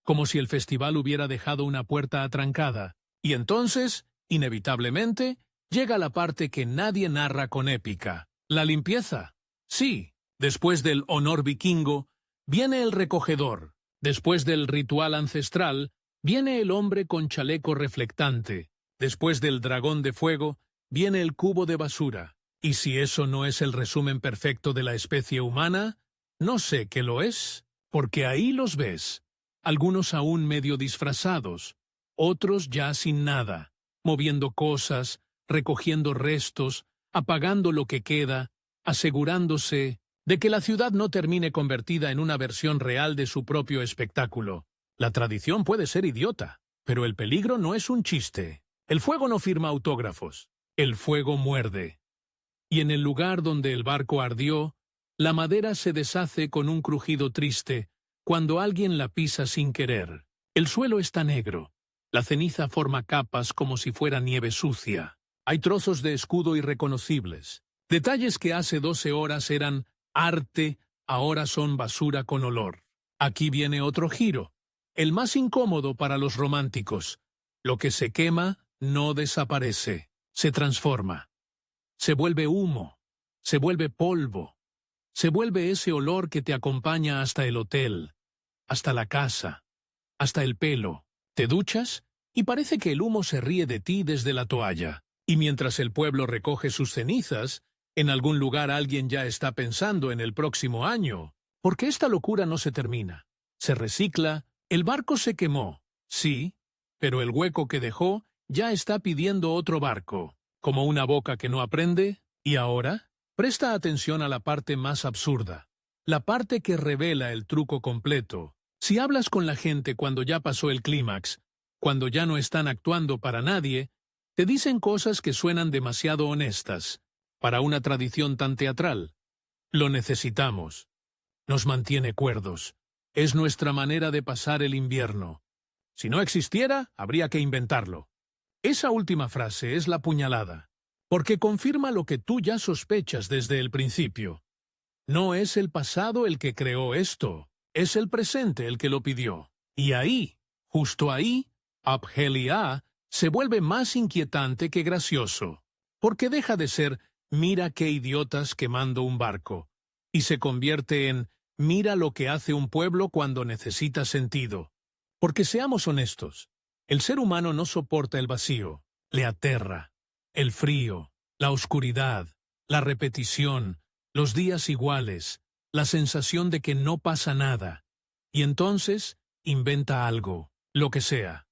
como si el festival hubiera dejado una puerta atrancada, y entonces, inevitablemente, llega la parte que nadie narra con épica, la limpieza. Sí, después del honor vikingo, viene el recogedor. Después del ritual ancestral, viene el hombre con chaleco reflectante. Después del dragón de fuego, viene el cubo de basura. Y si eso no es el resumen perfecto de la especie humana, no sé qué lo es, porque ahí los ves. Algunos aún medio disfrazados, otros ya sin nada, moviendo cosas, recogiendo restos, apagando lo que queda, asegurándose de que la ciudad no termine convertida en una versión real de su propio espectáculo. La tradición puede ser idiota, pero el peligro no es un chiste. El fuego no firma autógrafos, el fuego muerde. Y en el lugar donde el barco ardió, la madera se deshace con un crujido triste cuando alguien la pisa sin querer. El suelo está negro. La ceniza forma capas como si fuera nieve sucia. Hay trozos de escudo irreconocibles. Detalles que hace 12 horas eran arte, ahora son basura con olor. Aquí viene otro giro, el más incómodo para los románticos. Lo que se quema no desaparece, se transforma. Se vuelve humo, se vuelve polvo, se vuelve ese olor que te acompaña hasta el hotel, hasta la casa, hasta el pelo. Te duchas y parece que el humo se ríe de ti desde la toalla. Y mientras el pueblo recoge sus cenizas, en algún lugar alguien ya está pensando en el próximo año, porque esta locura no se termina. Se recicla, el barco se quemó, sí, pero el hueco que dejó ya está pidiendo otro barco, como una boca que no aprende. ¿Y ahora? Presta atención a la parte más absurda, la parte que revela el truco completo. Si hablas con la gente cuando ya pasó el clímax, cuando ya no están actuando para nadie, te dicen cosas que suenan demasiado honestas para una tradición tan teatral. Lo necesitamos. Nos mantiene cuerdos. Es nuestra manera de pasar el invierno. Si no existiera, habría que inventarlo. Esa última frase es la puñalada, porque confirma lo que tú ya sospechas desde el principio. No es el pasado el que creó esto, es el presente el que lo pidió. Y ahí, justo ahí, Abhelia se vuelve más inquietante que gracioso, porque deja de ser «mira qué idiotas quemando un barco» y se convierte en «mira lo que hace un pueblo cuando necesita sentido». Porque seamos honestos, el ser humano no soporta el vacío, le aterra, el frío, la oscuridad, la repetición, los días iguales, la sensación de que no pasa nada. Y entonces inventa algo, lo que sea.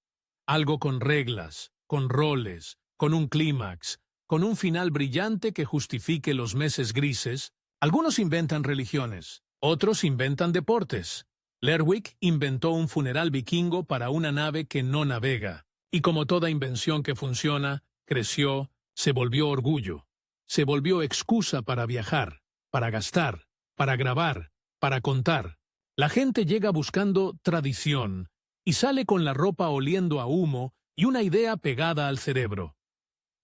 Algo con reglas, con roles, con un clímax, con un final brillante que justifique los meses grises. Algunos inventan religiones, otros inventan deportes. Lerwick inventó un funeral vikingo para una nave que no navega, y como toda invención que funciona, creció, se volvió orgullo, se volvió excusa para viajar, para gastar, para grabar, para contar. La gente llega buscando tradición y sale con la ropa oliendo a humo y una idea pegada al cerebro.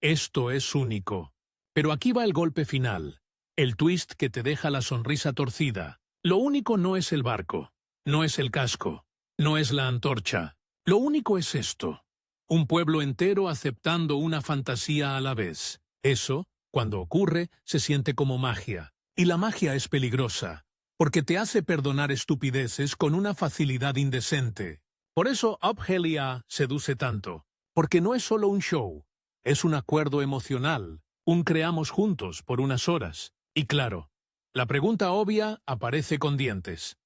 Esto es único. Pero aquí va el golpe final, el twist que te deja la sonrisa torcida. Lo único no es el barco, no es el casco, no es la antorcha. Lo único es esto. Un pueblo entero aceptando una fantasía a la vez. Eso, cuando ocurre, se siente como magia. Y la magia es peligrosa, porque te hace perdonar estupideces con una facilidad indecente. Por eso Abhelia seduce tanto, porque no es solo un show, es un acuerdo emocional, un creamos juntos por unas horas. Y claro, la pregunta obvia aparece con dientes.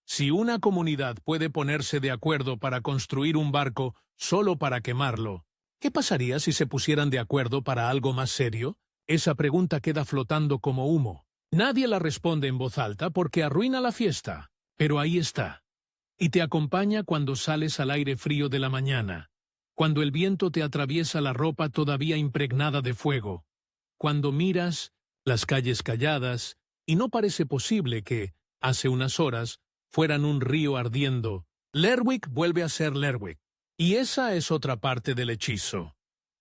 Si una comunidad puede ponerse de acuerdo para construir un barco solo para quemarlo, ¿qué pasaría si se pusieran de acuerdo para algo más serio? Esa pregunta queda flotando como humo. Nadie la responde en voz alta porque arruina la fiesta, pero ahí está. Y te acompaña cuando sales al aire frío de la mañana, cuando el viento te atraviesa la ropa todavía impregnada de fuego, cuando miras las calles calladas y no parece posible que, hace unas horas, fueran un río ardiendo. Lerwick vuelve a ser Lerwick. Y esa es otra parte del hechizo.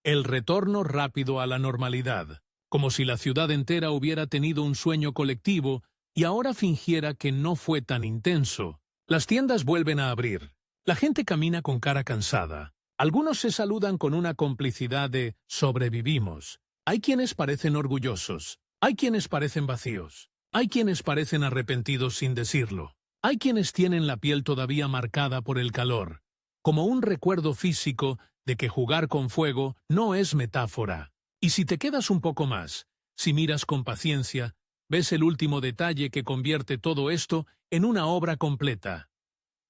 El retorno rápido a la normalidad, como si la ciudad entera hubiera tenido un sueño colectivo y ahora fingiera que no fue tan intenso. Las tiendas vuelven a abrir. La gente camina con cara cansada. Algunos se saludan con una complicidad de «sobrevivimos». Hay quienes parecen orgullosos. Hay quienes parecen vacíos. Hay quienes parecen arrepentidos sin decirlo. Hay quienes tienen la piel todavía marcada por el calor, como un recuerdo físico de que jugar con fuego no es metáfora. Y si te quedas un poco más, si miras con paciencia, ves el último detalle que convierte todo esto en una obra completa.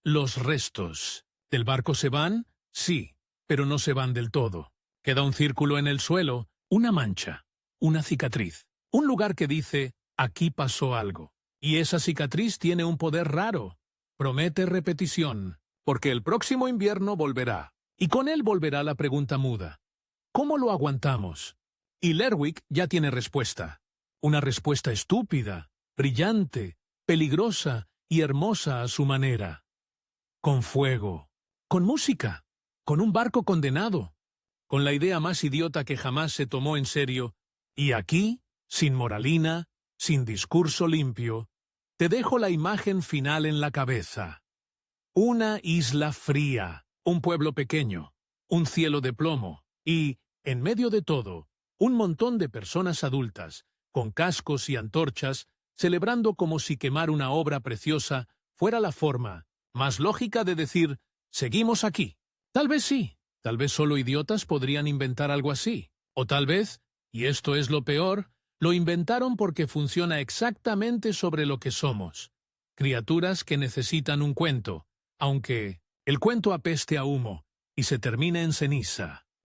Los restos. ¿Del barco se van? Sí, pero no se van del todo. Queda un círculo en el suelo, una mancha, una cicatriz, un lugar que dice, aquí pasó algo. Y esa cicatriz tiene un poder raro. Promete repetición, porque el próximo invierno volverá. Y con él volverá la pregunta muda. ¿Cómo lo aguantamos? Y Lerwick ya tiene respuesta. Una respuesta estúpida, brillante, peligrosa y hermosa a su manera. Con fuego, con música, con un barco condenado, con la idea más idiota que jamás se tomó en serio, y aquí, sin moralina, sin discurso limpio, te dejo la imagen final en la cabeza. Una isla fría, un pueblo pequeño, un cielo de plomo, y, en medio de todo, un montón de personas adultas, con cascos y antorchas, celebrando como si quemar una obra preciosa fuera la forma más lógica de decir, seguimos aquí. Tal vez sí, tal vez solo idiotas podrían inventar algo así. O tal vez, y esto es lo peor, lo inventaron porque funciona exactamente sobre lo que somos. Criaturas que necesitan un cuento, aunque el cuento apeste a humo y se termine en ceniza.